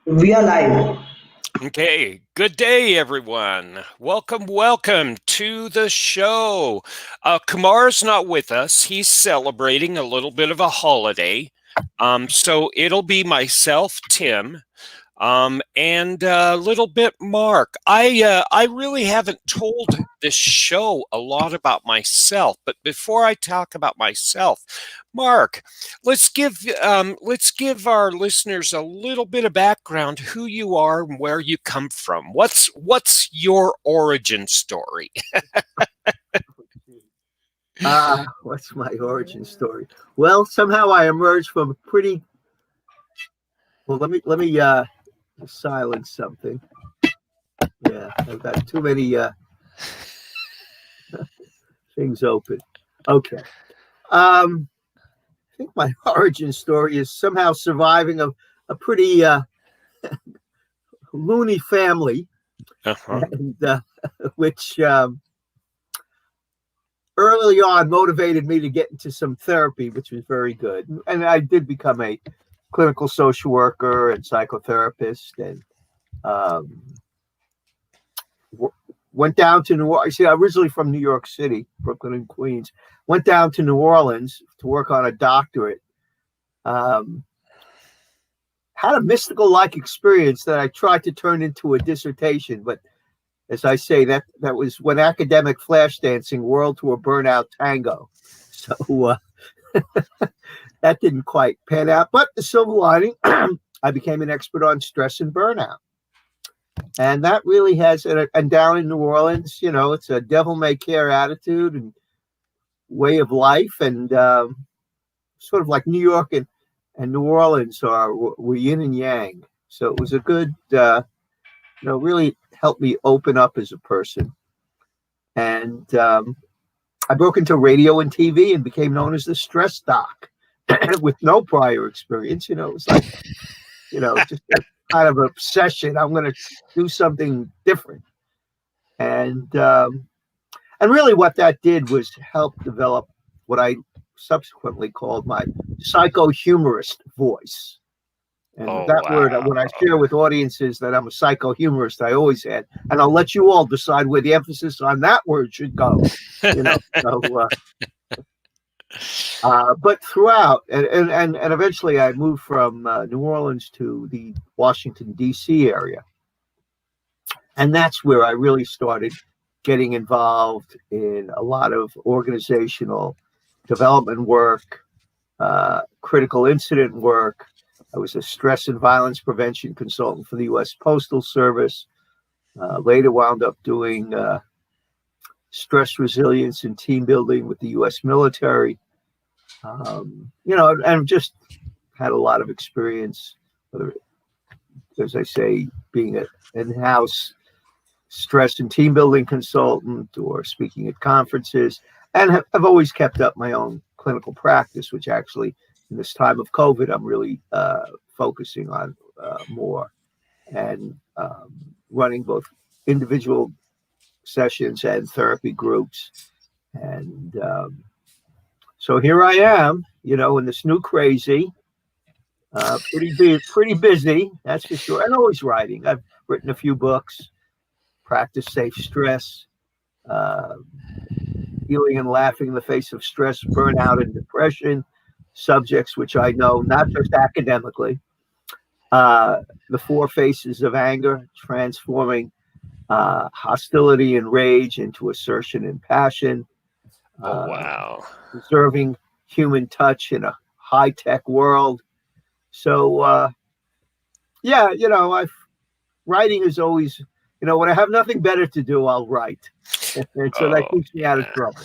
We are live. Okay, good day, everyone. Welcome to the show. Kamar's not with us. He's celebrating a little bit of a holiday. So it'll be myself, Tim, and a little bit Mark. I really haven't told this show a lot about myself, but before I talk about myself, Mark, let's give our listeners a little bit of background, who you are and where you come from. What's your origin story? What's my origin story? Well, somehow I emerged from a pretty well. Let me silence something. Yeah, I've got too many things open. Okay. I think my origin story is somehow surviving a pretty loony family, Uh-huh. and which early on motivated me to get into some therapy, which was very good. And I did become a clinical social worker and psychotherapist, and um, went down to New Orleans. See, I'm originally from New York City, Brooklyn and Queens. Went down to New Orleans to work on a doctorate. Um, had a mystical like experience that I tried to turn into a dissertation, but as I say, that was when academic flash dancing whirled to a burnout tango. So that didn't quite pan out. But the silver lining, I became an expert on stress and burnout. And that really has, and down in New Orleans, it's a devil may care attitude and way of life. And sort of like New York and New Orleans were yin and yang. So it was a good, really helped me open up as a person. And I broke into radio and TV and became known as the stress doc with no prior experience. It was like, just a kind of obsession. I'm going to do something different. And really what that did was help develop what I subsequently called my psycho-humorist voice. And Oh, that word, wow. when I share with audiences that I'm a psycho-humorist, I always had, and I'll let you all decide where the emphasis on that word should go. So, but throughout, and eventually I moved from New Orleans to the Washington, D.C. area. And that's where I really started getting involved in a lot of organizational development work, critical incident work. I was a stress and violence prevention consultant for the U.S. Postal Service. Later wound up doing stress resilience and team building with the U.S. military. And just had a lot of experience, whether, as I say, being an in-house stress and team building consultant or speaking at conferences. And I've always kept up my own clinical practice, which actually, in this time of COVID, I'm really focusing on more, and running both individual sessions and therapy groups. And so here I am, in this new crazy, pretty busy, that's for sure, and always writing. I've written a few books, Practice Safe Stress, uh, Healing and Laughing in the Face of Stress, Burnout, and Depression, subjects which I know not just academically. The Four Faces of Anger, transforming hostility and rage into assertion and passion, Oh, uh, wow. preserving human touch in a high-tech world. So, yeah, writing is always, when I have nothing better to do, I'll write. And so that Oh, keeps me out of yeah. trouble.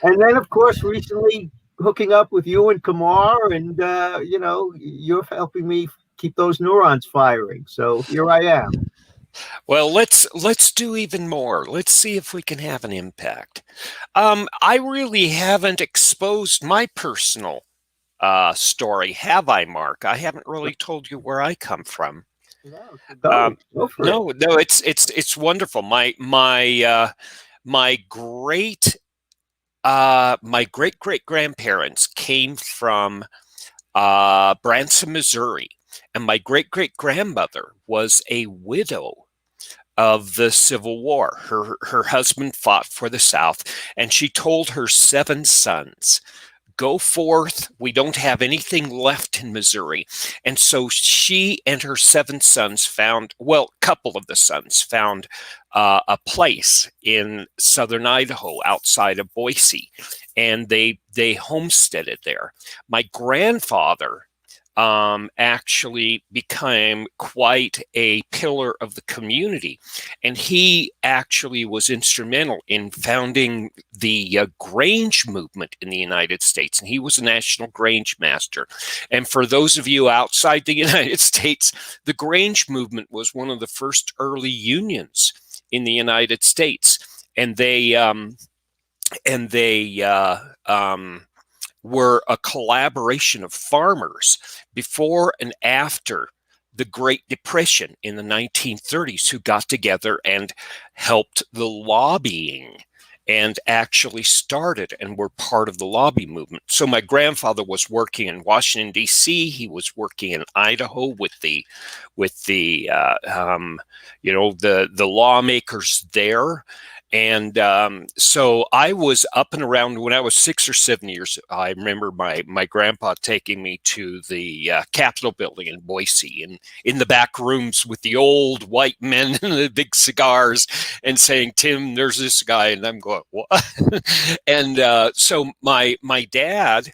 And then, of course, recently hooking up with you and Kamar, and you're helping me keep those neurons firing. So here I am. Well, let's do even more. Let's see if we can have an impact. I really haven't exposed my personal story, have I, Mark? I haven't really told you where I come from. No, so Um, go for it. no, it's wonderful. My great great grandparents came from Branson, Missouri. And my great-great-grandmother was a widow of the Civil War. Her husband fought for the South, and she told her 7 sons, go forth. We don't have anything left in Missouri. And so she and her 7 sons found, well, a couple of the sons found a place in southern Idaho outside of Boise, and they homesteaded there. My grandfather actually became quite a pillar of the community. And he actually was instrumental in founding the Grange movement in the United States. And he was a national Grange master. And for those of you outside the United States, the Grange movement was one of the first early unions in the United States. And they were a collaboration of farmers before and after the Great Depression in the 1930s who got together and helped the lobbying and actually started and were part of the lobby movement. So my grandfather was working in Washington, D.C. He was working in Idaho with the lawmakers there. And so I was up and around when I was 6 or 7 years. I remember my grandpa taking me to the Capitol building in Boise, and in the back rooms with the old white men and the big cigars, and saying, "Tim, there's this guy," and I'm going, "What?" And so my dad.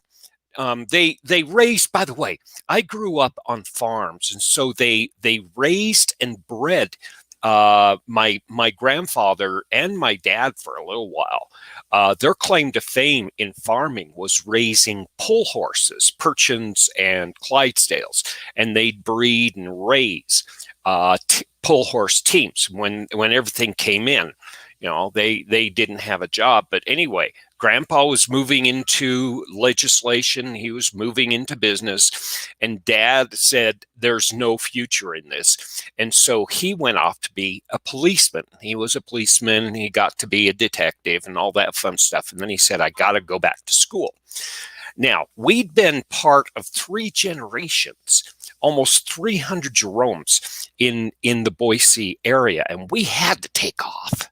They raised. By the way, I grew up on farms, and so they raised and bred my grandfather and my dad for a little while. Their claim to fame in farming was raising pull horses, Perchins and Clydesdales, and they'd breed and raise pull horse teams when everything came in. They didn't have a job. But anyway, Grandpa was moving into legislation. He was moving into business. And Dad said, there's no future in this. And so he went off to be a policeman. He was a policeman, and he got to be a detective and all that fun stuff. And then he said, I got to go back to school. Now, we'd been part of 3 generations, almost 300 Jeromes in the Boise area, and we had to take off.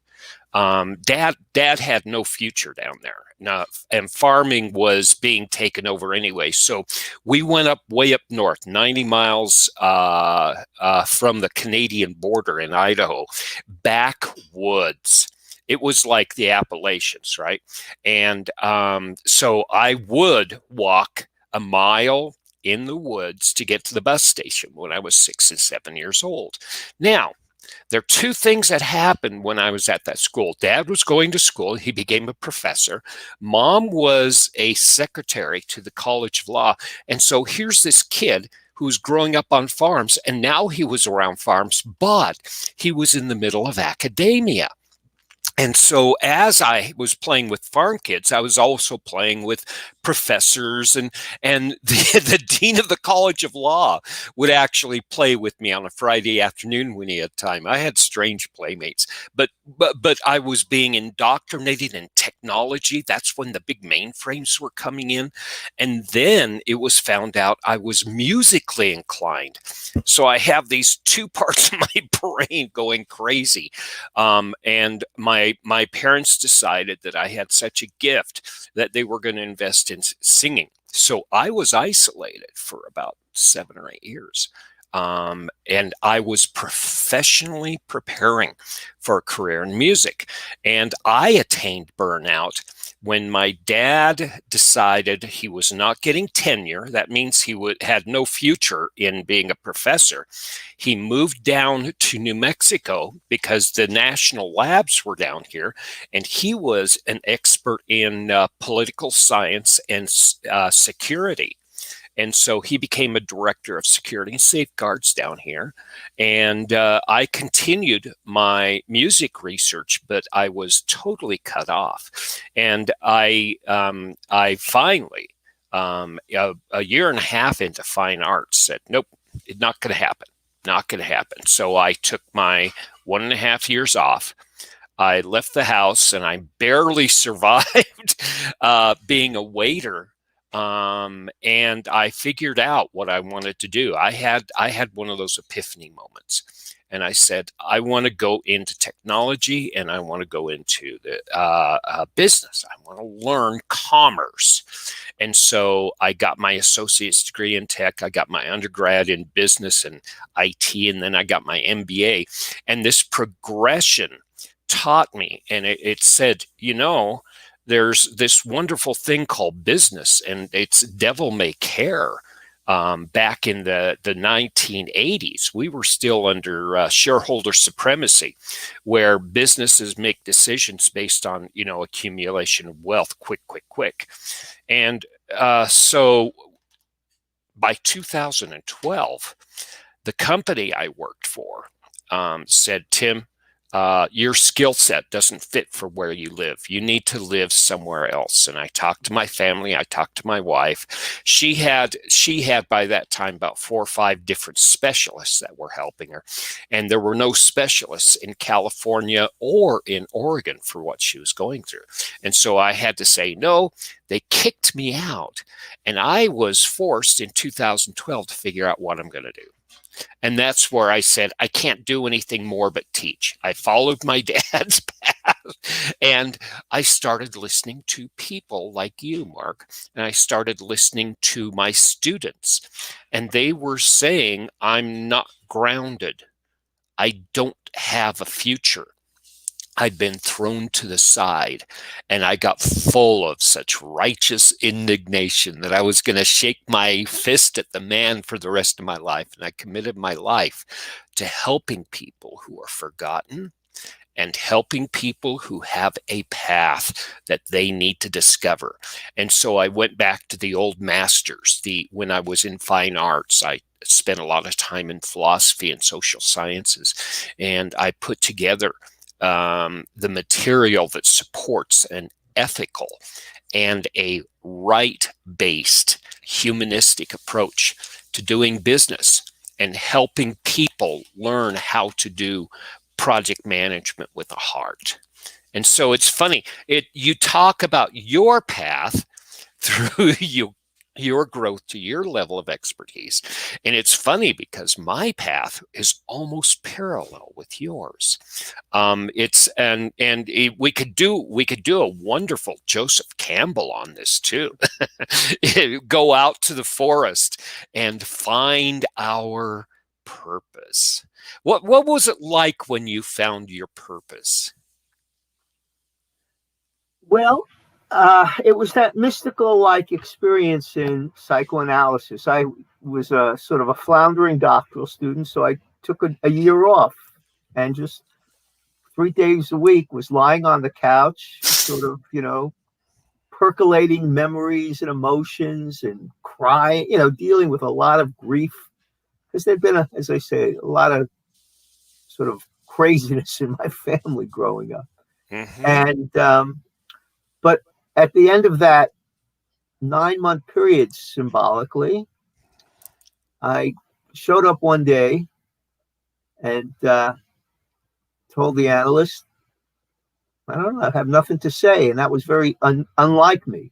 Dad had no future down there. Now, and farming was being taken over anyway. So we went way up north, 90 miles from the Canadian border in Idaho, backwoods. It was like the Appalachians, right? And so I would walk a mile in the woods to get to the bus station when I was 6 and 7 years old. Now, there are 2 things that happened when I was at that school. Dad was going to school. He became a professor. Mom was a secretary to the College of Law. And so here's this kid who's growing up on farms, and now he was around farms, but he was in the middle of academia. And so as I was playing with farm kids, I was also playing with professors, and the dean of the College of Law would actually play with me on a Friday afternoon when he had time. I had strange playmates, but I was being indoctrinated in technology. That's when the big mainframes were coming in. And then it was found out I was musically inclined. So I have these 2 parts of my brain going crazy. And my parents decided that I had such a gift that they were going to invest in singing. So I was isolated for about 7 or 8 years. And I was professionally preparing for a career in music. And I attained burnout when my dad decided he was not getting tenure. That means he had no future in being a professor. He moved down to New Mexico because the national labs were down here, and he was an expert in political science and security. And so he became a director of security and safeguards down here. And I continued my music research, but I was totally cut off. And I finally, a year and a half into fine arts, said, nope, it's not going to happen. Not going to happen. So I took my 1.5 years off. I left the house, and I barely survived being a waiter And I figured out what I wanted to do. I had one of those epiphany moments, and I said, I want to go into technology, and I want to go into the business. I want to learn commerce. And so I got my associate's degree in tech. I got my undergrad in business and IT, and then I got my MBA. And this progression taught me, and it said, there's this wonderful thing called business, and it's devil may care. Back in the 1980s, we were still under shareholder supremacy, where businesses make decisions based on, accumulation of wealth, quick. And so by 2012, the company I worked for said, Tim, your skill set doesn't fit for where you live. You need to live somewhere else. And I talked to my family. I talked to my wife. She had by that time about 4 or 5 different specialists that were helping her. And there were no specialists in California or in Oregon for what she was going through. And so I had to say no. They kicked me out. And I was forced in 2012 to figure out what I'm going to do. And that's where I said, I can't do anything more but teach. I followed my dad's path, and I started listening to people like you, Mark, and I started listening to my students, and they were saying, I'm not grounded. I don't have a future. I'd been thrown to the side, and I got full of such righteous indignation that I was going to shake my fist at the man for the rest of my life. And I committed my life to helping people who are forgotten and helping people who have a path that they need to discover. And so I went back to the old masters. When I was in fine arts, I spent a lot of time in philosophy and social sciences, and I put together the material that supports an ethical and a right-based humanistic approach to doing business and helping people learn how to do project management with a heart. And so it's funny, you talk about your path through your growth to your level of expertise. And it's funny because my path is almost parallel with yours. We could do a wonderful Joseph Campbell on this too. Go out to the forest and find our purpose. What was it like when you found your purpose? Well, it was that mystical-like experience in psychoanalysis. I was a sort of a floundering doctoral student, so I took a year off and just 3 days a week was lying on the couch, sort of, percolating memories and emotions and crying, dealing with a lot of grief, because there'd been, as I say, a lot of sort of craziness in my family growing up. Mm-hmm. And but at the end of that 9-month period, symbolically, I showed up one day and told the analyst, I don't know, I have nothing to say. And that was very unlike me,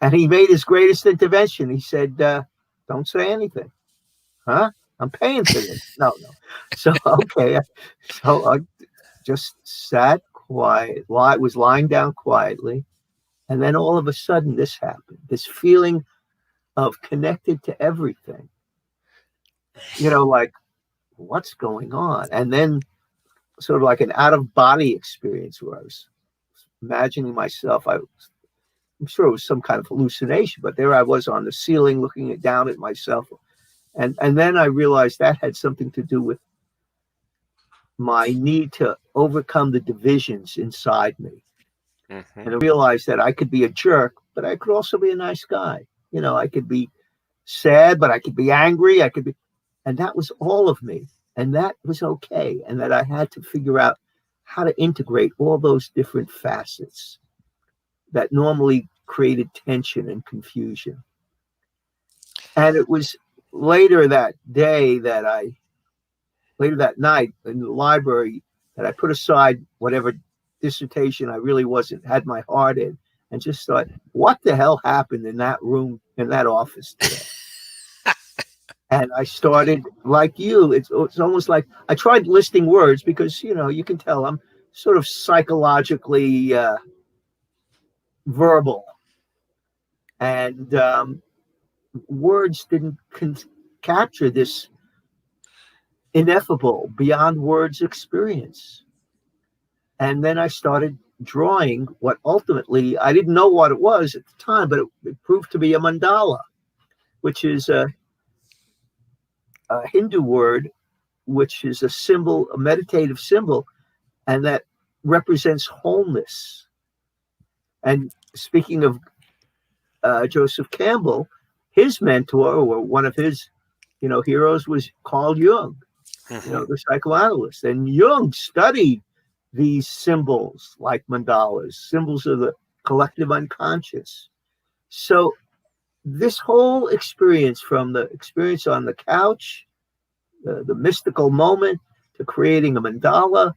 And he made his greatest intervention. He said, don't say anything. Huh? I'm paying for this. No. So, okay. So I just sat quiet. I was lying down quietly. And then all of a sudden this happened, this feeling of connected to everything, like what's going on? And then sort of like an out of body experience where I was imagining myself. I'm sure it was some kind of hallucination, but there I was on the ceiling looking down at myself. And then I realized that had something to do with my need to overcome the divisions inside me. Mm-hmm. And I realized that I could be a jerk, but I could also be a nice guy. I could be sad, but I could be angry. And that was all of me. And that was okay. And that I had to figure out how to integrate all those different facets that normally created tension and confusion. And it was later that night in the library that I put aside whatever dissertation I really had my heart in. and just thought, what the hell happened in that room, in that office today? And I started like you. It's almost like I tried listing words because you can tell I'm sort of psychologically verbal, and words didn't capture this ineffable, beyond words experience. And then I started drawing what ultimately I didn't know what it was at the time, but it proved to be a mandala, which is a Hindu word, which is a symbol, a meditative symbol, and that represents wholeness. And speaking of Joseph Campbell, his mentor, or one of his heroes, was Carl Jung, the psychoanalyst. And Jung studied these symbols like mandalas, symbols of the collective unconscious. So this whole experience, from the experience on the couch, the mystical moment, to creating a mandala,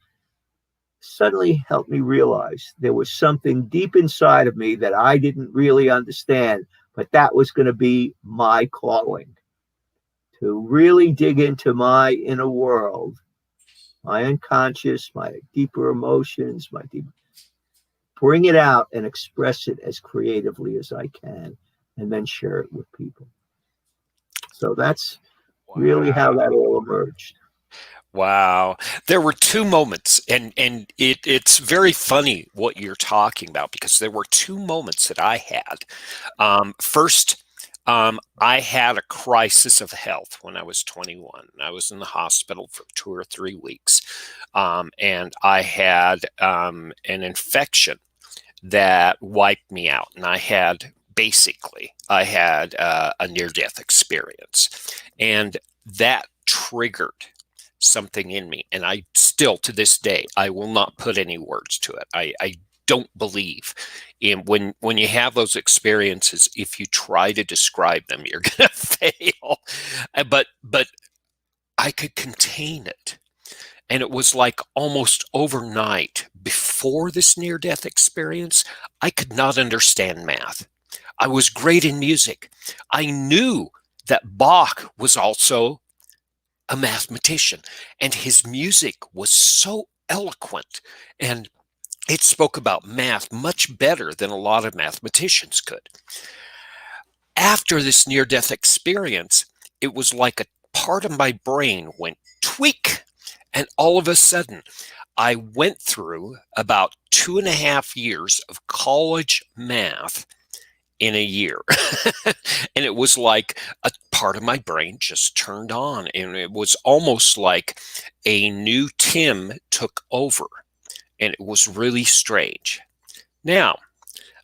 suddenly helped me realize there was something deep inside of me that I didn't really understand, but that was going to be my calling, to really dig into my inner world, my unconscious, my deeper emotions, bring it out and express it as creatively as I can, and then share it with people. So that's really how that all emerged. Wow. There were two moments, and it's very funny what you're talking about, because there were two moments that I had. First, I had a crisis of health when I was 21. I was in the hospital for 2 or 3 weeks, and I had an infection that wiped me out, and I had a near-death experience, and that triggered something in me. And I still, to this day, I will not put any words to it. I don't believe in when you have those experiences, if you try to describe them, you're going to fail. But I could contain it. And it was like almost overnight, before this near-death experience, I could not understand math. I was great in music. I knew that Bach was also a mathematician, and his music was so eloquent, and it spoke about math much better than a lot of mathematicians could. After this near-death experience, it was like a part of my brain went tweak, and all of a sudden, I went through about 2.5 years of college math in a year. And it was like a part of my brain just turned on, and it was almost like a new Tim took over, and it was really strange. Now,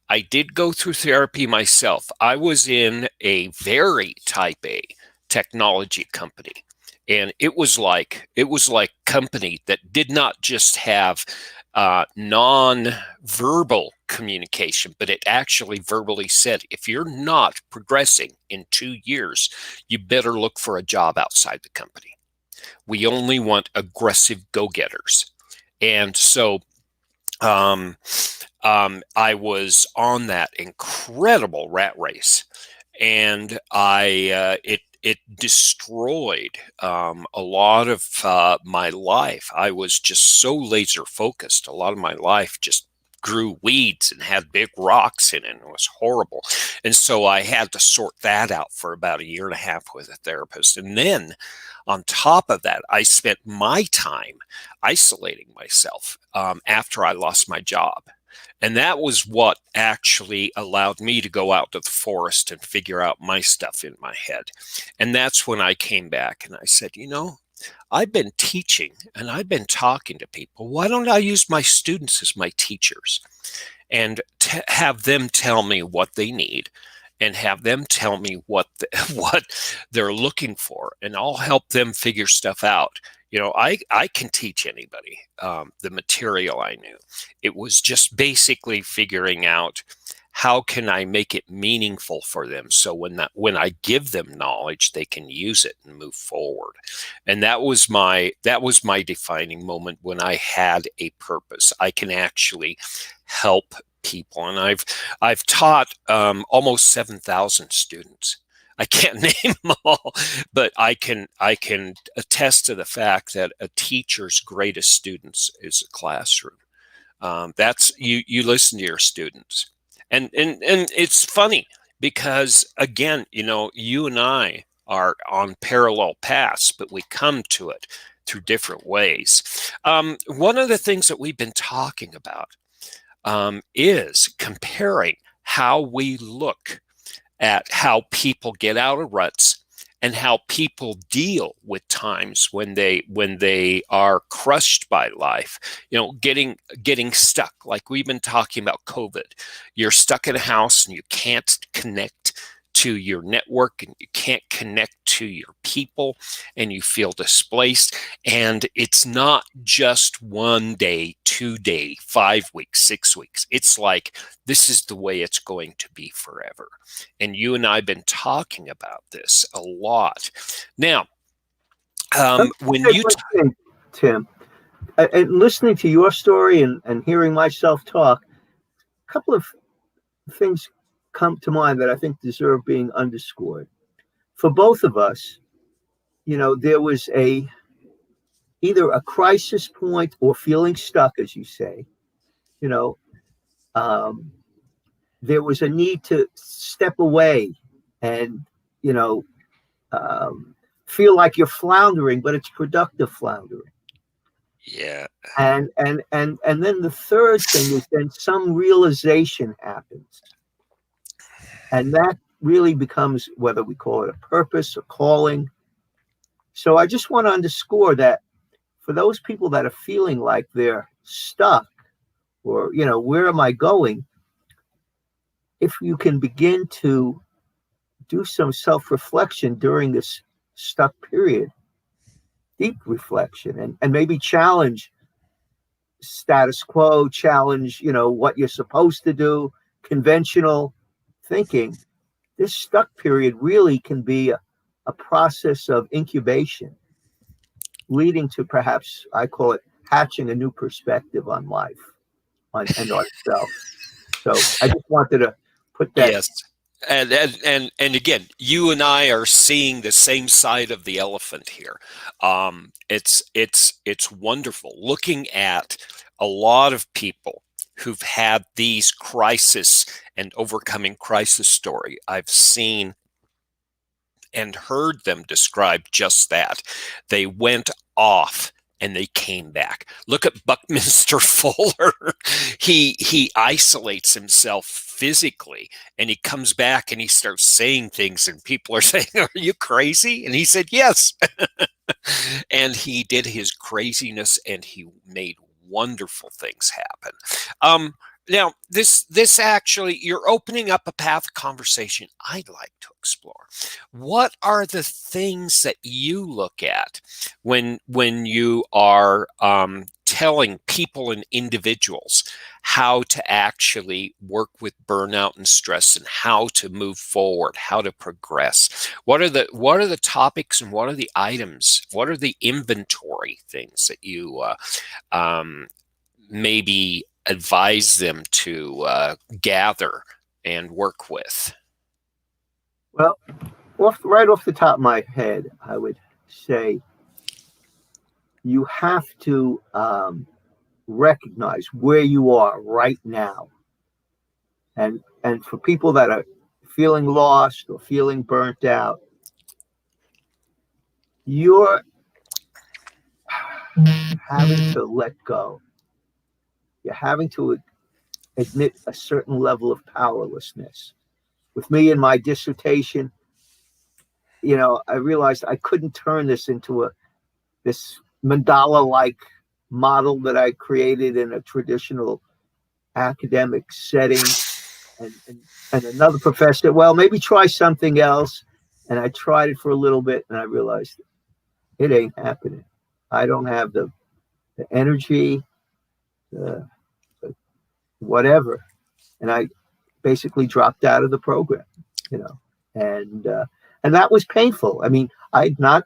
I did go through therapy myself. I was in a very type A technology company, and it was like company that did not just have non-verbal communication, but it actually verbally said, if you're not progressing in 2 years, you better look for a job outside the company. We only want aggressive go-getters. And so I was on that incredible rat race, and it destroyed a lot of my life. I was just so laser focused. A lot of my life just grew weeds and had big rocks in it. And it was horrible. And so I had to sort that out for about 1.5 years with a therapist. And then on top of that, I spent my time isolating myself after I lost my job. And that was what actually allowed me to go out to the forest and figure out my stuff in my head. And that's when I came back and I said, I've been teaching and I've been talking to people. Why don't I use my students as my teachers and have them tell me what they need, and have them tell me what they're looking for, and I'll help them figure stuff out. I can teach anybody the material I knew. It was just basically figuring out, how can I make it meaningful for them, so when I give them knowledge, they can use it and move forward. And that was my defining moment, when I had a purpose. I can actually help people, and I've taught almost 7,000 students. I can't name them all, but I can attest to the fact that a teacher's greatest students is a classroom. That's you listen to your students, and it's funny because, again, you and I are on parallel paths, but we come to it through different ways. One of the things that we've been talking about is comparing how we look at how people get out of ruts and how people deal with times when they are crushed by life, getting stuck. Like we've been talking about COVID. You're stuck in a house and you can't connect to your network and you can't connect to your people and you feel displaced. And it's not just 1 day, 2 day, 5 weeks, 6 weeks. It's like, this is the way it's going to be forever. And you and I have been talking about this a lot. Now, when you Tim, and listening to your story and hearing myself talk, a couple of things come to mind that I think deserve being underscored. For both of us, there was either a crisis point or feeling stuck, as you say. There was a need to step away and feel like you're floundering, but it's productive floundering. Yeah. And then the third thing is then some realization happens. And that really becomes, whether we call it a purpose, a calling. So I just want to underscore that for those people that are feeling like they're stuck or, where am I going? If you can begin to do some self-reflection during this stuck period, deep reflection, and maybe challenge status quo, challenge, what you're supposed to do, conventional thinking, this stuck period really can be a process of incubation, leading to perhaps, I call it, hatching a new perspective on life and on self. So I just wanted to put that. Yes. And again, you and I are seeing the same side of the elephant here. It's wonderful looking at a lot of people who've had these crisis and overcoming crisis story. I've seen and heard them describe just that. They went off and they came back. Look at Buckminster Fuller. He isolates himself physically and he comes back and he starts saying things and people are saying, "Are you crazy?" And he said, "Yes." And he did his craziness and he made wonderful things happen. Now, this actually, you're opening up a path of conversation I'd like to explore. What are the things that you look at when you are telling people and individuals how to actually work with burnout and stress and how to move forward, how to progress? What are the topics and what are the items? What are the inventory things that you maybe advise them to gather and work with? Well, right off the top of my head, I would say you have to recognize where you are right now. And for people that are feeling lost or feeling burnt out, you're having to let go. You're having to admit a certain level of powerlessness. With me in my dissertation, I realized I couldn't turn this into this mandala-like model that I created in a traditional academic setting. And another professor, well, maybe try something else. And I tried it for a little bit and I realized it ain't happening. I don't have the energy, the whatever. And I basically dropped out of the program, and that was painful. I mean, I'd not,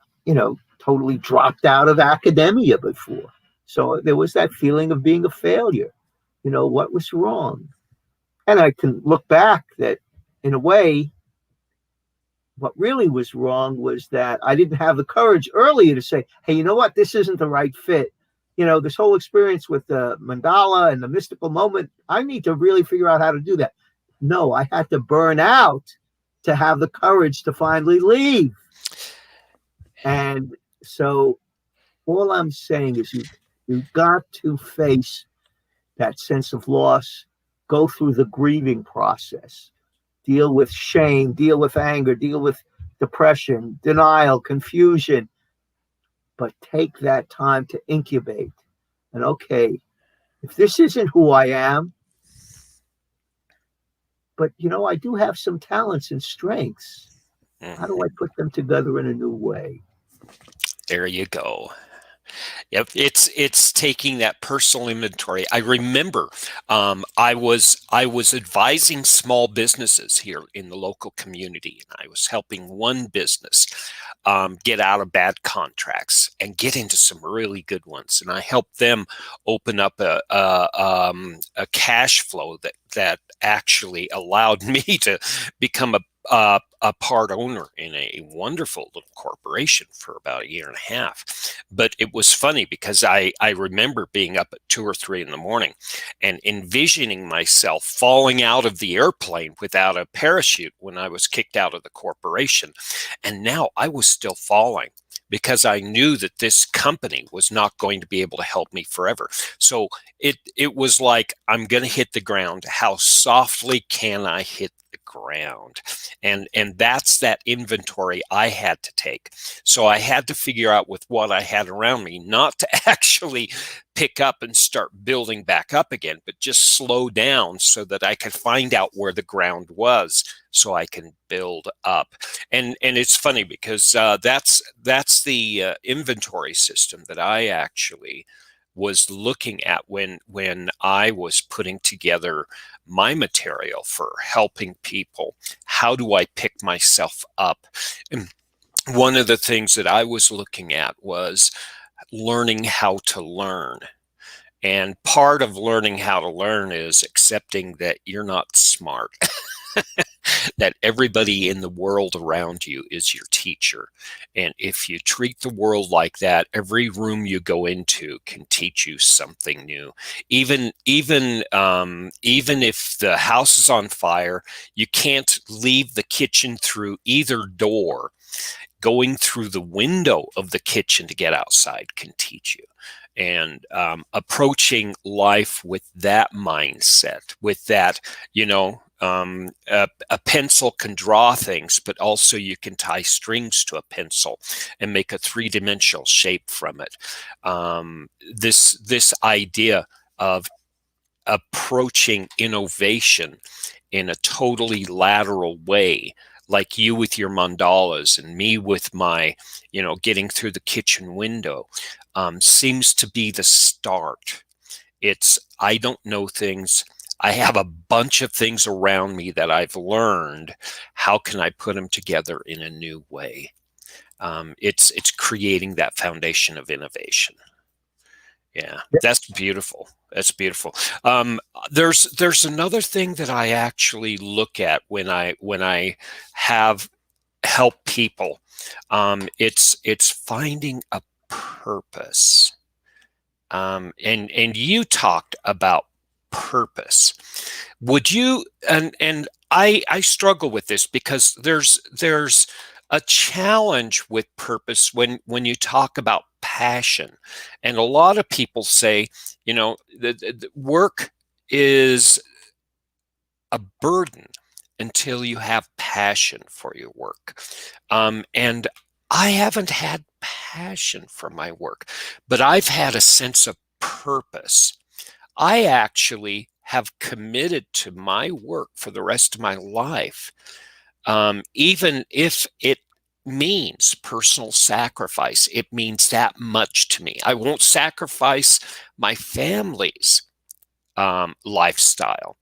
totally dropped out of academia before. So there was that feeling of being a failure. What was wrong? And I can look back that, in a way, what really was wrong was that I didn't have the courage earlier to say, hey, you know what? This isn't the right fit. This whole experience with the mandala and the mystical moment, I need to really figure out how to do that. No, I had to burn out to have the courage to finally leave. And so all I'm saying is you've got to face that sense of loss, go through the grieving process, deal with shame, deal with anger, deal with depression, denial, confusion, but take that time to incubate. And okay, if this isn't who I am, but I do have some talents and strengths. How do I put them together in a new way? There you go. Yep, it's taking that personal inventory. I remember I was advising small businesses here in the local community, and I was helping one business get out of bad contracts and get into some really good ones. And I helped them open up a cash flow that actually allowed me to become a part owner in a wonderful little corporation for about a year and a half. But it was funny because I remember being up at 2 or 3 in the morning and envisioning myself falling out of the airplane without a parachute when I was kicked out of the corporation. And now I was still falling because I knew that this company was not going to be able to help me forever. So it was like, I'm going to hit the ground. How softly can I hit the ground? And that's that inventory I had to take. So I had to figure out with what I had around me, not to actually pick up and start building back up again, but just slow down so that I could find out where the ground was so I can build up. And it's funny because that's the inventory system that I actually was looking at when I was putting together my material for helping people. How do I pick myself up? And one of the things that I was looking at was learning how to learn. And part of learning how to learn is accepting that you're not smart, that everybody in the world around you is your teacher. And if you treat the world like that, every room you go into can teach you something new. Even if the house is on fire, you can't leave the kitchen through either door. Going through the window of the kitchen to get outside can teach you. And approaching life with that mindset, with that, a pencil can draw things, but also you can tie strings to a pencil and make a three-dimensional shape from it. This idea of approaching innovation in a totally lateral way, like you with your mandalas and me with my, getting through the kitchen window, seems to be the start. It's, I don't know things. I have a bunch of things around me that I've learned. How can I put them together in a new way? It's creating that foundation of innovation. Yeah, that's beautiful. That's beautiful. There's another thing that I actually look at when I have help people. It's finding a purpose. And you talked about purpose. Would you, and I struggle with this because there's a challenge with purpose when you talk about passion. And a lot of people say, the work is a burden until you have passion for your work. And I haven't had passion for my work, but I've had a sense of purpose. I actually have committed to my work for the rest of my life, even if it means personal sacrifice. It means that much to me. I won't sacrifice my family's lifestyle,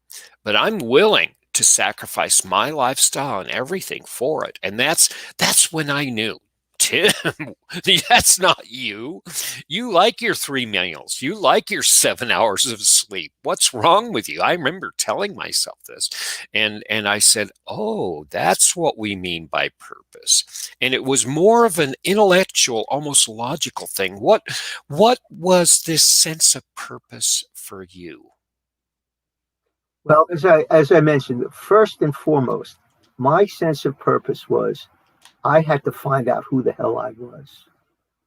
but I'm willing to sacrifice my lifestyle and everything for it. And that's when I knew Tim, that's not you. You like your 3 meals. You like your 7 hours of sleep. What's wrong with you? I remember telling myself this. And I said, oh, that's what we mean by purpose. And it was more of an intellectual, almost logical thing. What was this sense of purpose for you? Well, as I mentioned, first and foremost, my sense of purpose was I had to find out who the hell I was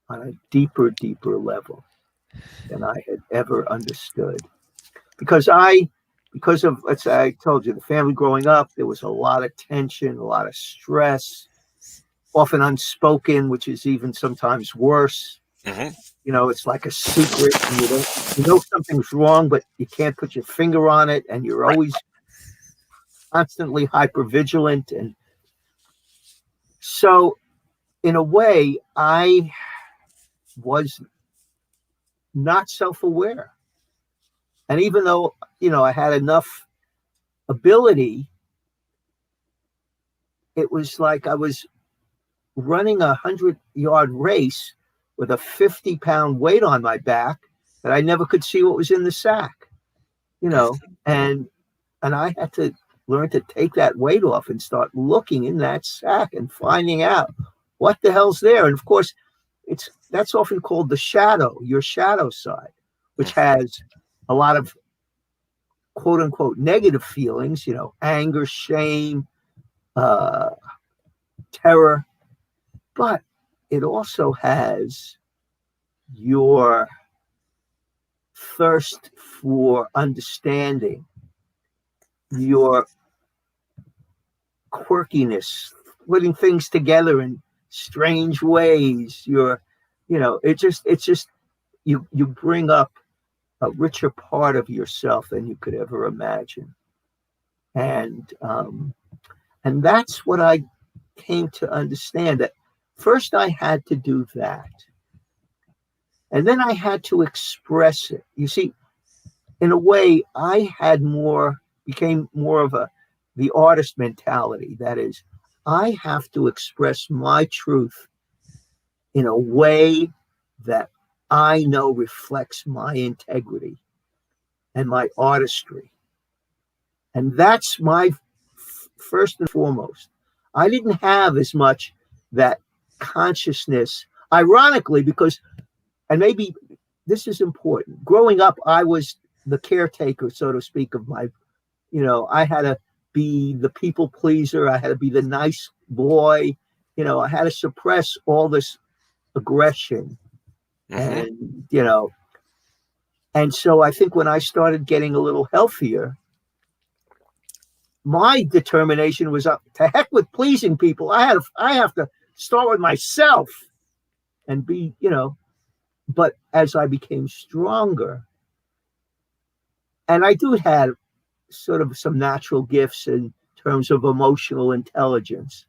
on a deeper level than I had ever understood. Because because of, let's say, I told you, the family growing up, there was a lot of tension, a lot of stress, often unspoken, which is even sometimes worse. Mm-hmm. You know, it's like a secret, and you know something's wrong, but you can't put your finger on it, and you're Right. always constantly hyper vigilant. And so, in a way, I was not self aware. And even though, I had enough ability, it was like I was running 100-yard race with a 50-pound weight on my back that I never could see what was in the sack, and I had to learn to take that weight off and start looking in that sack and finding out what the hell's there. And of course, that's often called the shadow, your shadow side, which has a lot of quote unquote negative feelings, anger, shame, terror, but it also has your thirst for understanding, your quirkiness, putting things together in strange ways. It's just you bring up a richer part of yourself than you could ever imagine, and that's what I came to understand. That first I had to do that, and then I had to express it. You see, in a way, I became more of the artist mentality. That is, I have to express my truth in a way that I know reflects my integrity and my artistry. And that's my first and foremost. I didn't have as much that consciousness, ironically, because, and maybe this is important. Growing up, I was the caretaker, so to speak, of I had to be the people pleaser. I had to be the nice boy. I had to suppress all this aggression. Mm-hmm. And so I think when I started getting a little healthier, my determination was up to heck with pleasing people. I have to start with myself and be, but as I became stronger, and I do have sort of some natural gifts in terms of emotional intelligence.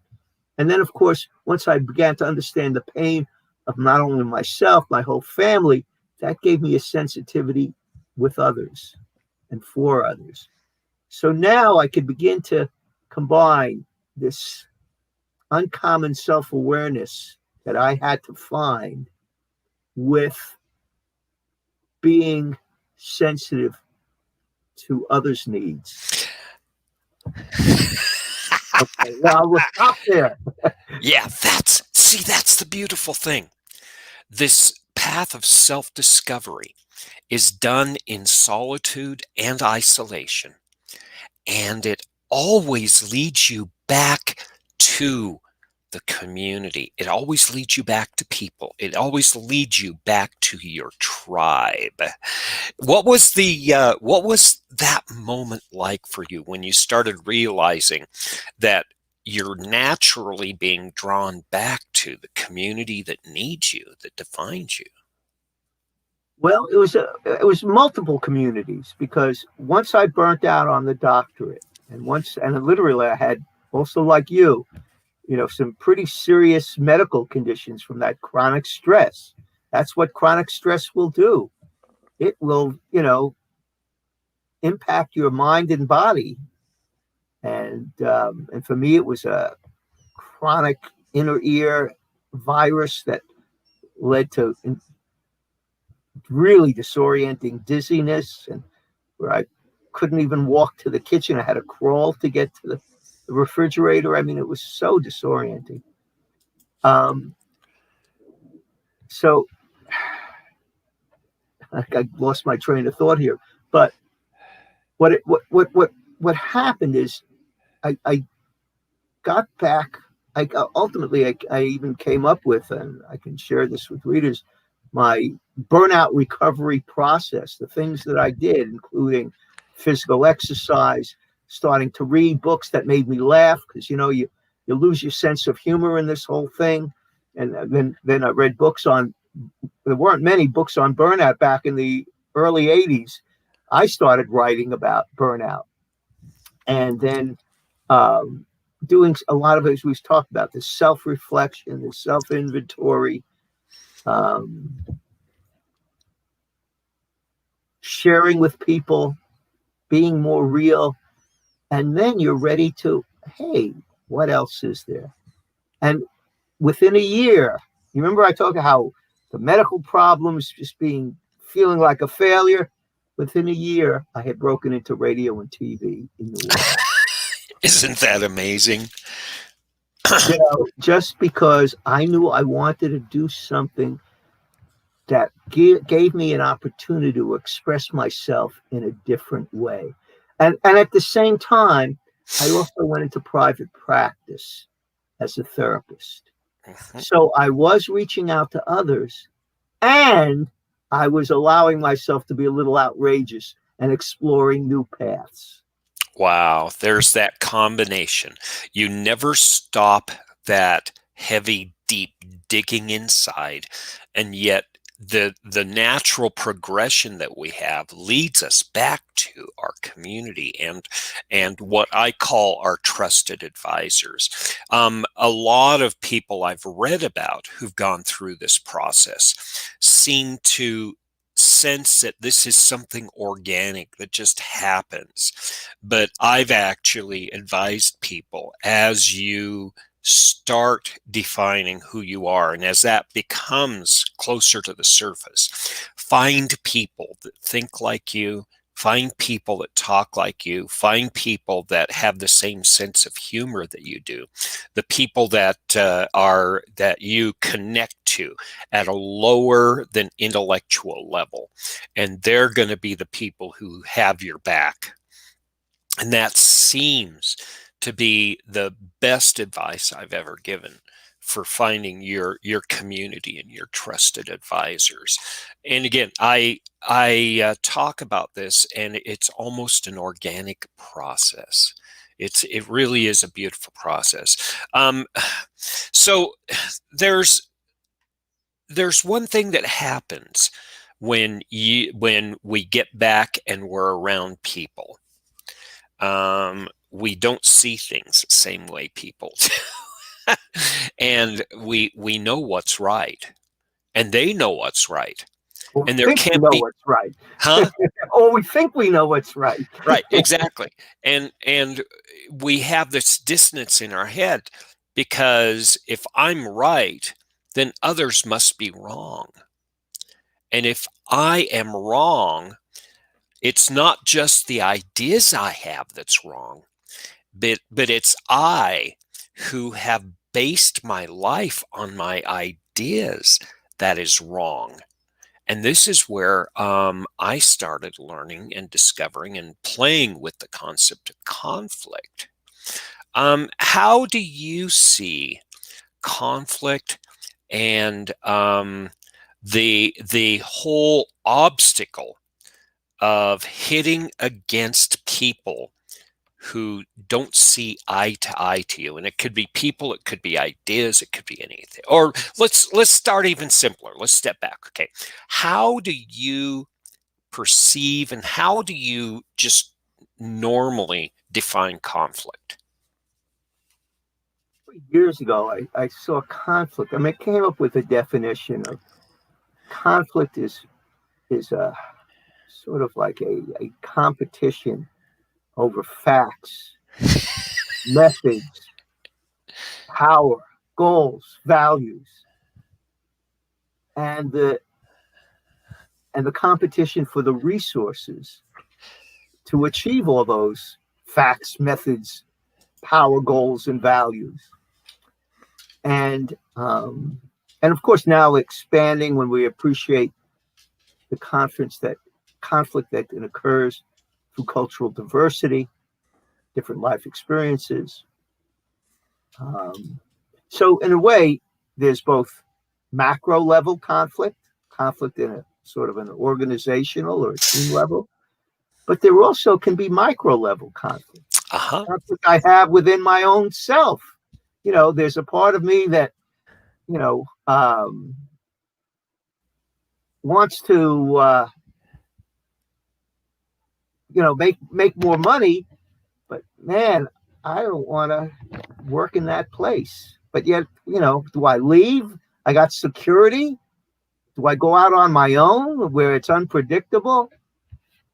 And then, of course, once I began to understand the pain of not only myself, my whole family, that gave me a sensitivity with others and for others. So now I could begin to combine this uncommon self-awareness that I had to find with being sensitive to others' needs. Okay, well, we'll stop there. Yeah, that's the beautiful thing. This path of self-discovery is done in solitude and isolation, and it always leads you back to the community. It always leads you back to people. It always leads you back to your tribe. What was that moment like for you when you started realizing that you're naturally being drawn back to the community that needs you, that defines you? Well, it was multiple communities, because once I burnt out on the doctorate, and literally I had, also like you, some pretty serious medical conditions from that chronic stress. That's what chronic stress will do. It will, impact your mind and body. And for me, it was a chronic inner ear virus that led to really disorienting dizziness, and where I couldn't even walk to the kitchen. I had to crawl to get to the refrigerator. I mean, it was so disorienting. So I lost my train of thought here. But what happened is I got back. Ultimately, I even came up with, and I can share this with readers, my burnout recovery process, the things that I did, including physical exercise, starting to read books that made me laugh, because you lose your sense of humor in this whole thing. And then I read books on, there weren't many books on burnout back in the early 80s. I started writing about burnout. And then doing a lot of it, as we've talked about, the self-reflection, the self-inventory, sharing with people, being more real. And then you're ready to, hey, what else is there? And within a year, you remember I talked about how the medical problems, just feeling like a failure. Within a year, I had broken into radio and TV in the world. Isn't that amazing? Just because I knew I wanted to do something that gave me an opportunity to express myself in a different way. And at the same time, I also went into private practice as a therapist. Mm-hmm. So I was reaching out to others, and I was allowing myself to be a little outrageous and exploring new paths. Wow, there's that combination. You never stop that heavy, deep digging inside, and yet the natural progression that we have leads us back to our community and what I call our trusted advisors. A lot of people I've read about who've gone through this process seem to sense that this is something organic that just happens. But I've actually advised people, as you start defining who you are, and as that becomes closer to the surface, find people that think like you, find people that talk like you, find people that have the same sense of humor that you do, the people that you connect to at a lower than intellectual level, and they're going to be the people who have your back. And that seems to be the best advice I've ever given for finding your community and your trusted advisors. And again, I talk about this, and it's almost an organic process. It really is a beautiful process. So there's one thing that happens when we get back and we're around people. We don't see things the same way people do. And we know what's right, and they know what's right. Well, and there can't be what's right. Huh? Or we think we know what's right. Right, exactly. And we have this dissonance in our head, because if I'm right, then others must be wrong. And if I am wrong, it's not just the ideas I have that's wrong, but it's I who have based my life on my ideas that is wrong. And this is where I started learning and discovering and playing with the concept of conflict. How do you see conflict and the whole obstacle of hitting against people who don't see eye to eye to you? And it could be people, it could be ideas, it could be anything. Or let's start even simpler. Let's step back. Okay. How do you perceive, and how do you just normally define conflict? Years ago, I saw conflict. I mean, I came up with a definition of conflict is a sort of like a competition over facts, methods, power, goals, values. and the competition for the resources to achieve all those facts, methods, power, goals, and values. And of course, now expanding when we appreciate the conflict that occurs through cultural diversity, different life experiences. So in a way, there's both macro level conflict in a sort of an organizational or a team level, but there also can be micro level conflict. Conflict I have within my own self. There's a part of me that, wants to, make more money, but man, I don't want to work in that place. But yet, do I leave? I got security. Do I go out on my own where it's unpredictable?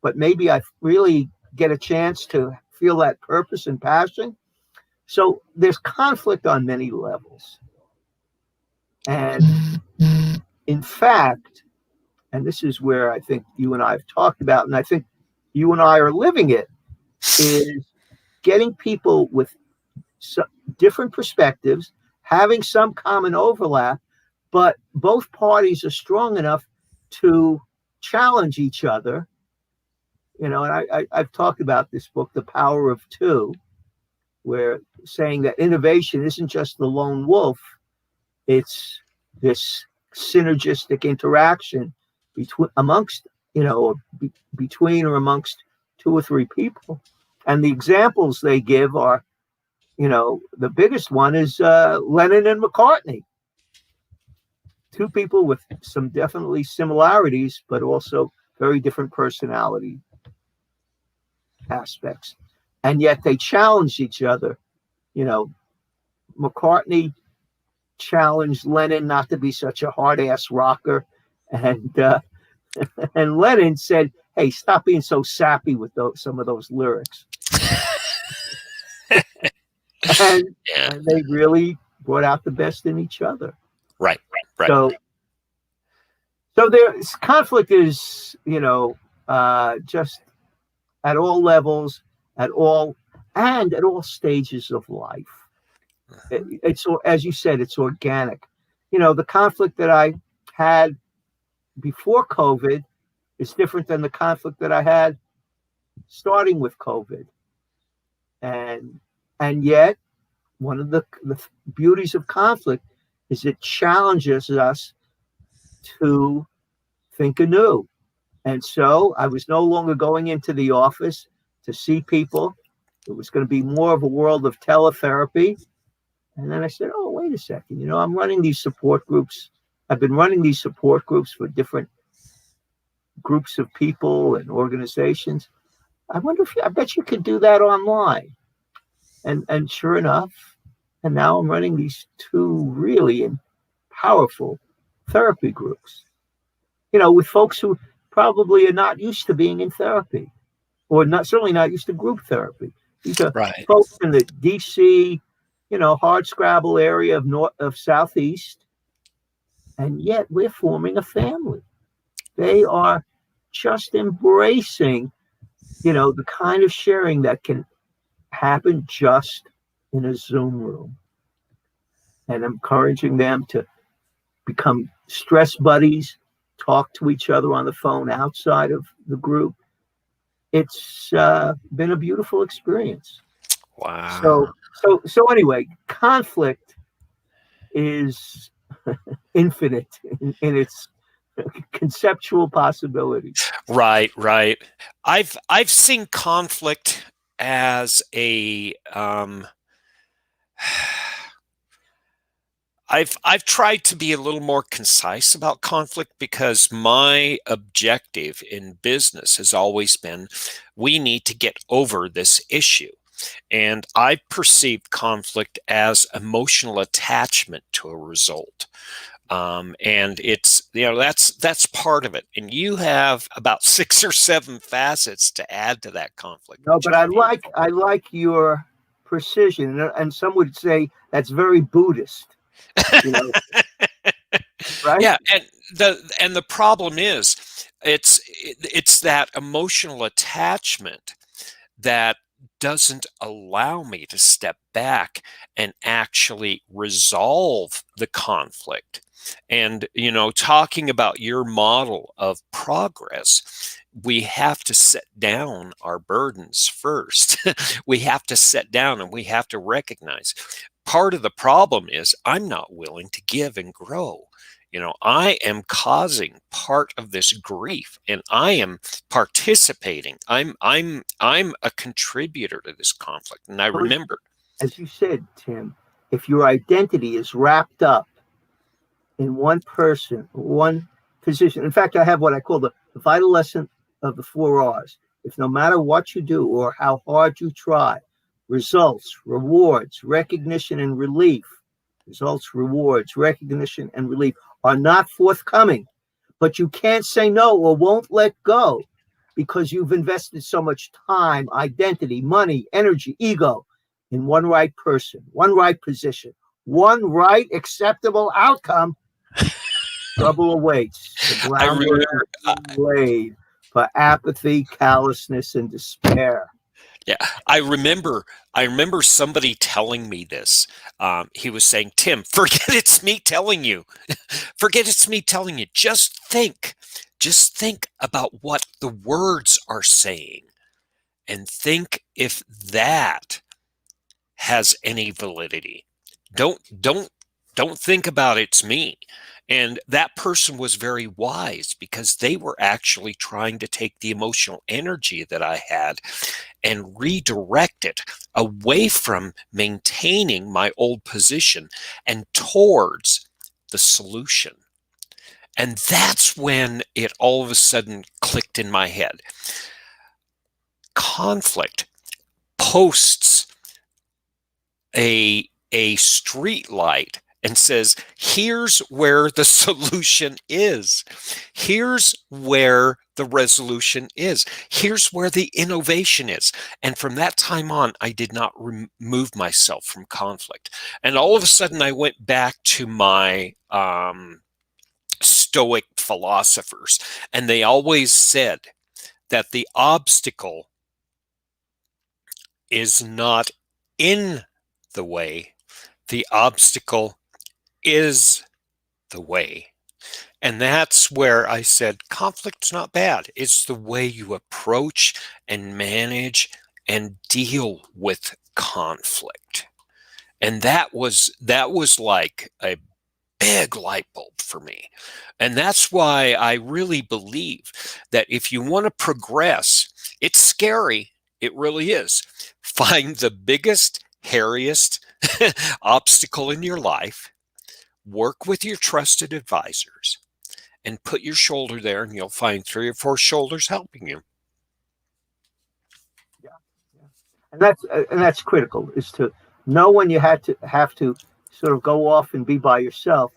But maybe I really get a chance to feel that purpose and passion. So there's conflict on many levels. And in fact, and this is where I think you and I have talked about, and I think you and I are living it, is getting people with different perspectives, having some common overlap, but both parties are strong enough to challenge each other. And I've talked about this book, The Power of Two, where saying that innovation isn't just the lone wolf, it's this synergistic interaction between or amongst two or three people. And the examples they give are, the biggest one is Lennon and McCartney. Two people with some definitely similarities, but also very different personality aspects. And yet they challenged each other. McCartney challenged Lennon not to be such a hard-ass rocker. And Lennon said, hey, stop being so sappy with some of those lyrics. and they really brought out the best in each other. Right. So there's conflict is, just at all levels, at all stages of life. It's, as you said, it's organic. The conflict that I had before COVID is different than the conflict that I had starting with COVID. And yet, one of the beauties of conflict is it challenges us to think anew. And so I was no longer going into the office to see people. It was going to be more of a world of teletherapy. And then I said, oh, wait a second. I'm running these support groups. I've been running these support groups for different groups of people and organizations. I bet you could do that online. And sure enough, and now I'm running these two really powerful therapy groups, with folks who probably are not used to being in therapy, or certainly not used to group therapy. These are folks in the DC, hardscrabble area of Southeast, and yet we're forming a family. They are just embracing, the kind of sharing that can happen just in a Zoom room, and encouraging them to become stress buddies, talk to each other on the phone outside of the group. It's been a beautiful experience. Wow. So anyway, conflict is infinite in its conceptual possibilities. Right. I've seen conflict as a I've tried to be a little more concise about conflict, because my objective in business has always been, we need to get over this issue. And I perceived conflict as emotional attachment to a result. And it's, that's part of it. And you have about 6 or 7 facets to add to that conflict. No, but I like your precision, and some would say that's very Buddhist. Right? Yeah, and the problem is it's that emotional attachment that doesn't allow me to step back and actually resolve the conflict. And, talking about your model of progress, we have to set down our burdens first. We have to set down and we have to recognize part of the problem is I'm not willing to give and grow. I am causing part of this grief and I am participating. I'm a contributor to this conflict. And I But remember, as you said, Tim, if your identity is wrapped up in one person, one position. In fact, I have what I call the vital lesson of the 4 R's. If no matter what you do or how hard you try, results, rewards, recognition, and relief, results, rewards, recognition, and relief are not forthcoming, but you can't say no or won't let go because you've invested so much time, identity, money, energy, ego in one right person, one right position, one right acceptable outcome. Trouble awaits. The I groundwork remember, is laid for apathy, callousness, and despair. yeah, I remember somebody telling me this. He was saying, Tim, forget it's me telling you. Forget it's me telling you. Just think about what the words are saying and think if that has any validity. Don't think about it's me. And that person was very wise because they were actually trying to take the emotional energy that I had and redirect it away from maintaining my old position and towards the solution. And that's when it all of a sudden clicked in my head. Conflict posts a street light and says, here's where the solution is. Here's where the resolution is. Here's where the innovation is. And from that time on, I did not remove myself from conflict. And all of a sudden, I went back to my Stoic philosophers, and they always said that the obstacle is not in the way, the obstacle is the way. And that's where I said conflict's not bad. It's the way you approach and manage and deal with conflict. And that was like a big light bulb for me. And that's why I really believe that if you want to progress, it's scary. It really is. Find the biggest, hairiest obstacle in your life, work with your trusted advisors, and put your shoulder there, and you'll find 3 or 4 shoulders helping you. Yeah, yeah. And that's critical, is to know when you have to sort of go off and be by yourself,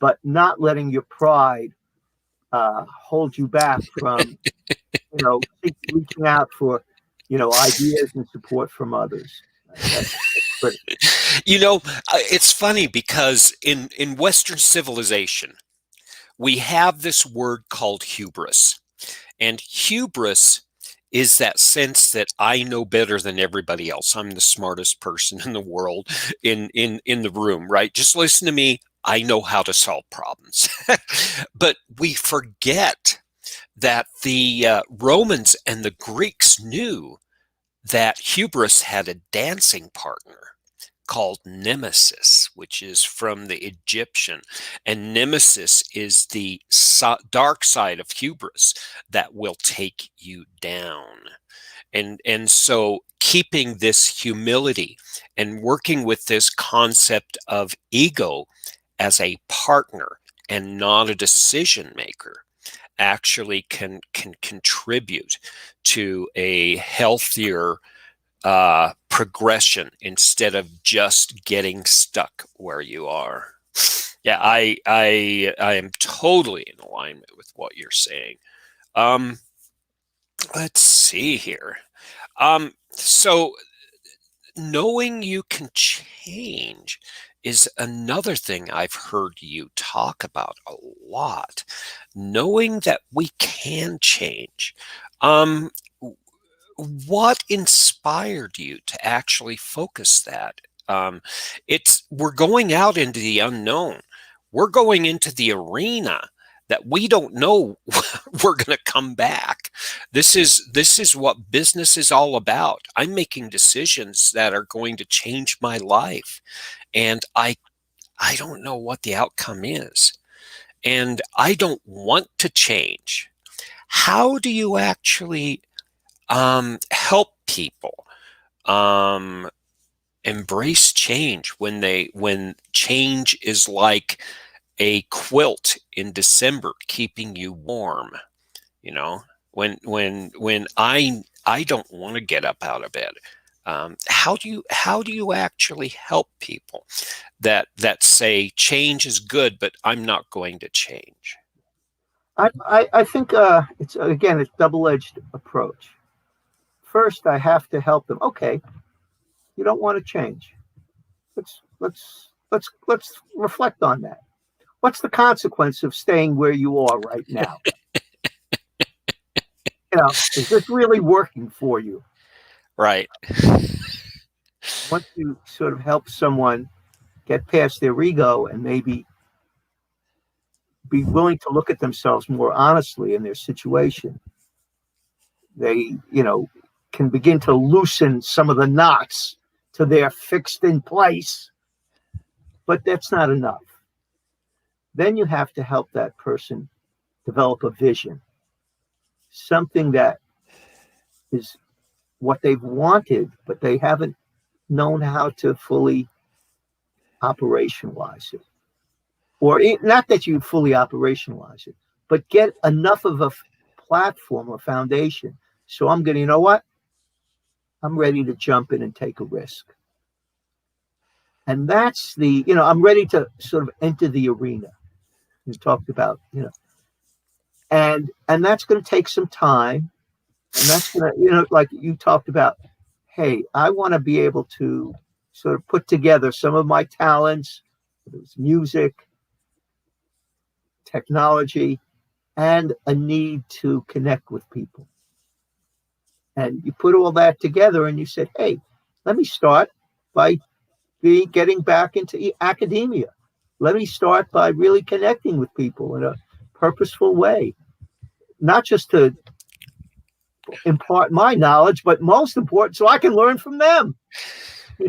but not letting your pride hold you back from reaching out for ideas and support from others. That's critical. It's funny because in Western civilization, we have this word called hubris. And hubris is that sense that I know better than everybody else. I'm the smartest person in the world in the room, right? Just listen to me. I know how to solve problems. But we forget that the Romans and the Greeks knew that hubris had a dancing partner called nemesis, which is from the Egyptian. And nemesis is the dark side of hubris that will take you down. And so keeping this humility and working with this concept of ego as a partner and not a decision maker actually can contribute to a healthier progression instead of just getting stuck where you are. Yeah, I am totally in alignment with what you're saying. Let's see here. So knowing you can change is another thing I've heard you talk about a lot. knowing that we can change. Um, what inspired you to actually focus that? We're going out into the unknown. We're going into the arena that we don't know we're going to come back. This is what business is all about. I'm making decisions that are going to change my life, and I don't know what the outcome is, and I don't want to change. How do you actually help people um, embrace change when change is like a quilt in December keeping you warm? You know, when I don't want to get up out of bed. How do you actually help people that say change is good, but I'm not going to change? I think it's again it's double-edged approach. First, I have to help them. Okay, you don't want to change. Let's reflect on that. What's the consequence of staying where you are right now? Is this really working for you? Right. Once you sort of help someone get past their ego and maybe be willing to look at themselves more honestly in their situation, they, can begin to loosen some of the knots to their fixed in place. But that's not enough. Then you have to help that person develop a vision, something that is what they've wanted, but they haven't known how to fully operationalize it. Or not that you fully operationalize it, but get enough of a platform or foundation. So I'm going to, you know what? I'm ready to jump in and take a risk. And that's I'm ready to sort of enter the arena. You talked about, and that's going to take some time. And that's going to, like you talked about, hey, I want to be able to sort of put together some of my talents, whether it's music, technology, and a need to connect with people. And you put all that together and you said, hey, let me start by getting back into academia. Let me start by really connecting with people in a purposeful way, not just to impart my knowledge, but most important, so I can learn from them.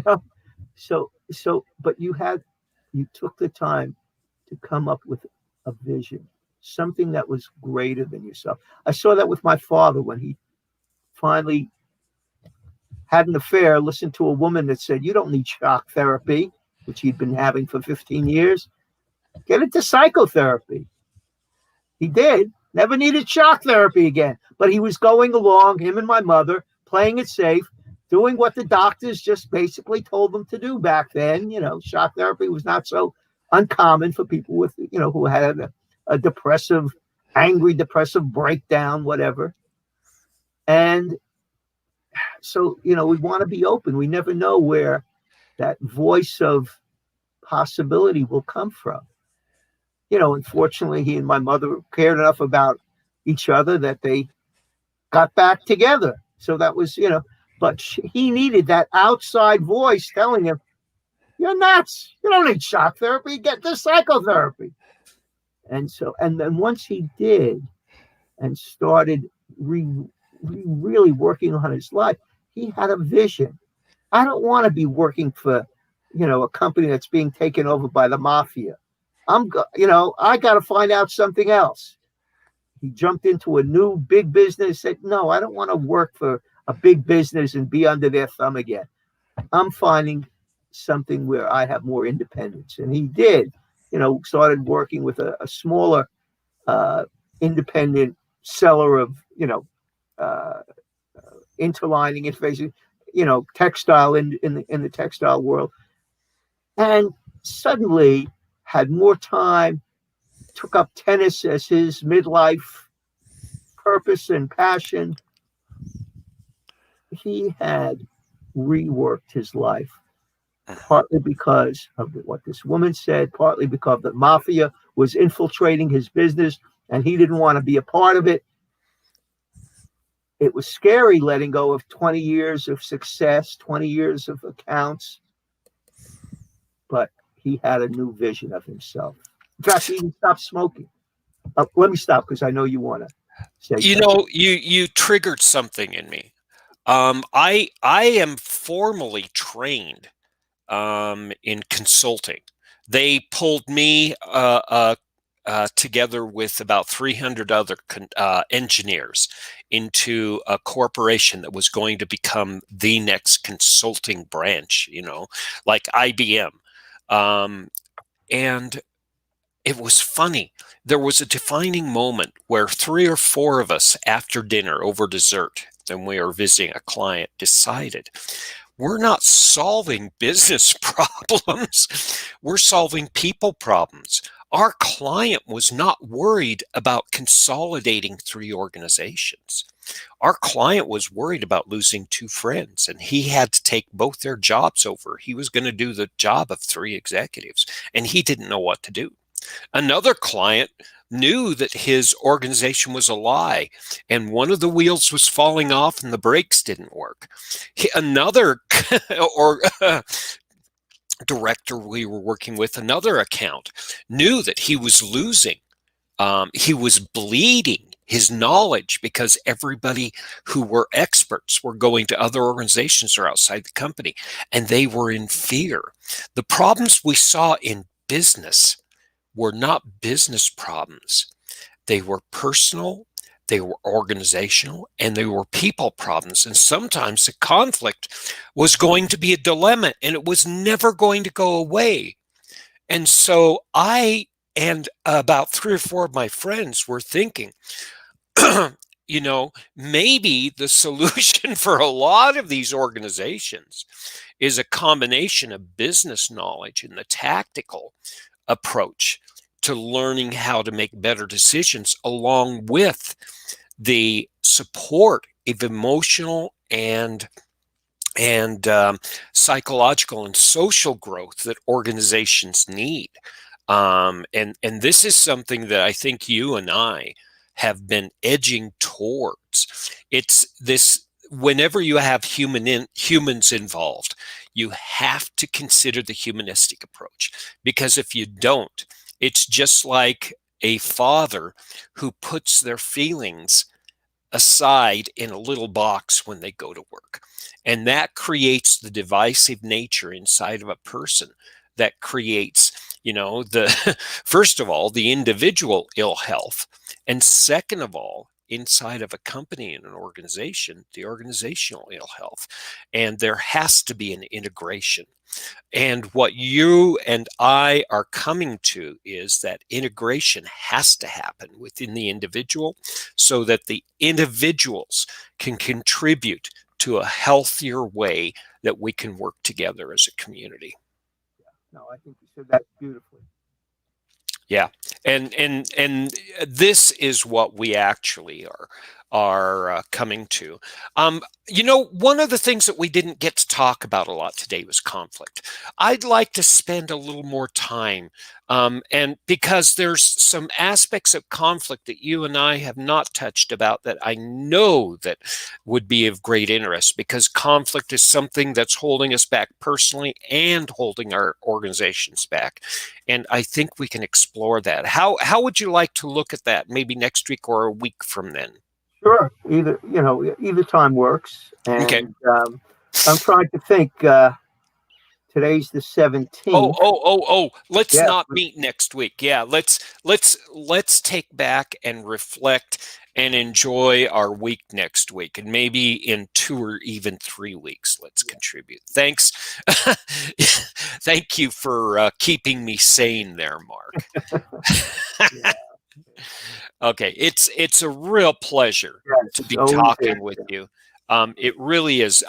But you took the time to come up with a vision, something that was greater than yourself. I saw that with my father when he finally had an affair, listened to a woman that said, you don't need shock therapy, which he'd been having for 15 years. Get into psychotherapy. He did. Never needed shock therapy again. But he was going along, him and my mother, playing it safe, doing what the doctors just basically told them to do back then. Shock therapy was not so uncommon for people with, who had a depressive, angry, depressive breakdown, whatever. And so, we want to be open. We never know where that voice of possibility will come from. Unfortunately, he and my mother cared enough about each other that they got back together. So that was, but he needed that outside voice telling him, you're nuts. You don't need shock therapy. Get the psychotherapy. And then once he did and started really working on his life, he had a vision. I don't want to be working for, a company that's being taken over by the mafia. I got to find out something else. He jumped into a new big business, said, no, I don't want to work for a big business and be under their thumb again. I'm finding something where I have more independence. And he did, started working with a smaller independent seller of, interlining interfaces, textile in the textile world. And suddenly had more time, took up tennis as his midlife purpose and passion. He had reworked his life, partly because of what this woman said, partly because the mafia was infiltrating his business, and he didn't want to be a part of it. It was scary letting go of 20 years of success, 20 years of accounts, but he had a new vision of himself. In fact, he even stopped smoking. Let me stop because I know you want to say You something. know, you triggered something in me. I am formally trained in consulting. They pulled me together with about 300 other engineers into a corporation that was going to become the next consulting branch, like IBM. And it was funny. There was a defining moment where 3 or 4 of us after dinner over dessert, and we were visiting a client, decided we're not solving business problems. We're solving people problems. Our client was not worried about consolidating 3 organizations. Our client was worried about losing 2 friends, and he had to take both their jobs over. He was going to do the job of 3 executives, and he didn't know what to do. Another client knew that his organization was a lie, and one of the wheels was falling off and the brakes didn't work. Another or director we were working with, another account, knew that he was losing. He was bleeding his knowledge because everybody who were experts were going to other organizations or outside the company, and they were in fear. The problems we saw in business were not business problems. They were personal, they were organizational, and they were people problems. And sometimes the conflict was going to be a dilemma, and it was never going to go away. And so I and about 3 or 4 of my friends were thinking, maybe the solution for a lot of these organizations is a combination of business knowledge and the tactical approach to learning how to make better decisions, along with the support of emotional and psychological and social growth that organizations need. And this is something that I think you and I have been edging towards. It's this: whenever you have humans involved, you have to consider the humanistic approach, because if you don't, it's just like a father who puts their feelings aside in a little box when they go to work. And that creates the divisive nature inside of a person that creates, first of all, the individual ill health. And second of all, inside of a company and an organization, the organizational ill health. And there has to be an integration. And what you and I are coming to is that integration has to happen within the individual so that the individuals can contribute to a healthier way that we can work together as a community. No, I think you said that beautifully. Yeah, and this is what we actually are coming to. One of the things that we didn't get to talk about a lot today was conflict. I'd like to spend a little more time, and because there's some aspects of conflict that you and I have not touched about that I know that would be of great interest, because conflict is something that's holding us back personally and holding our organizations back. And I think we can explore that. How would you like to look at that? Maybe next week or a week from then? Sure, either time works. Okay. And I'm trying to think. Today's the 17th. Let's Yeah, not meet next week. Yeah, let's take back and reflect and enjoy our week next week, and maybe in 2 or even 3 weeks, let's contribute. Thanks. Thank you for keeping me sane there, Mark. yeah. Okay, it's a real pleasure to be talking with you. It really is.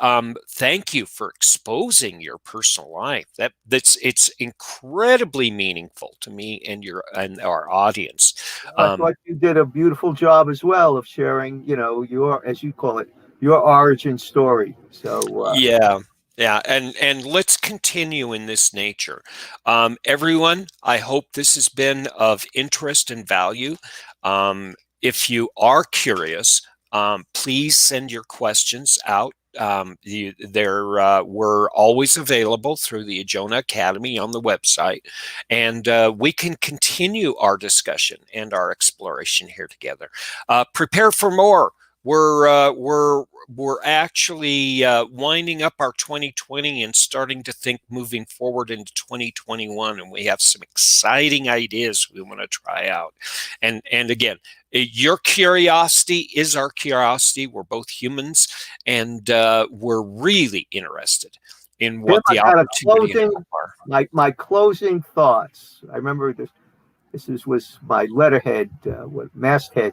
Thank you for exposing your personal life. It's incredibly meaningful to me and our audience. I thought you did a beautiful job as well of sharing, your, as you call it, your origin story. So yeah. And let's continue in this nature. Everyone, I hope this has been of interest and value. If you are curious, please send your questions out. We're always available through the Ajona Academy on the website, and we can continue our discussion and our exploration here together. Prepare for more. We're actually winding up our 2020 and starting to think moving forward into 2021, and we have some exciting ideas we want to try out. And again, your curiosity is our curiosity. We're both humans, and we're really interested in what the opportunity are. My closing thoughts. I remember this. Was my letterhead, masthead.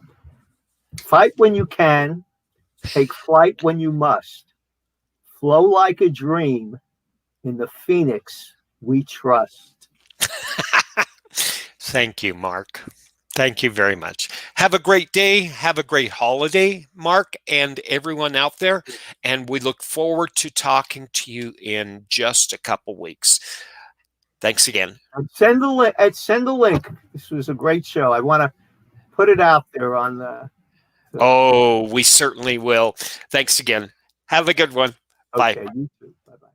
Fight when you can, take flight when you must. Flow like a dream. In the phoenix we trust. Thank you, Mark. Thank you very much. Have a great day. Have a great holiday, Mark, and everyone out there. And we look forward to talking to you in just a couple weeks. Thanks again. And send the link. This was a great show. I want to put it out there on the. Oh, we certainly will. Thanks again. Have a good one. Okay, Bye. you too. Bye-bye.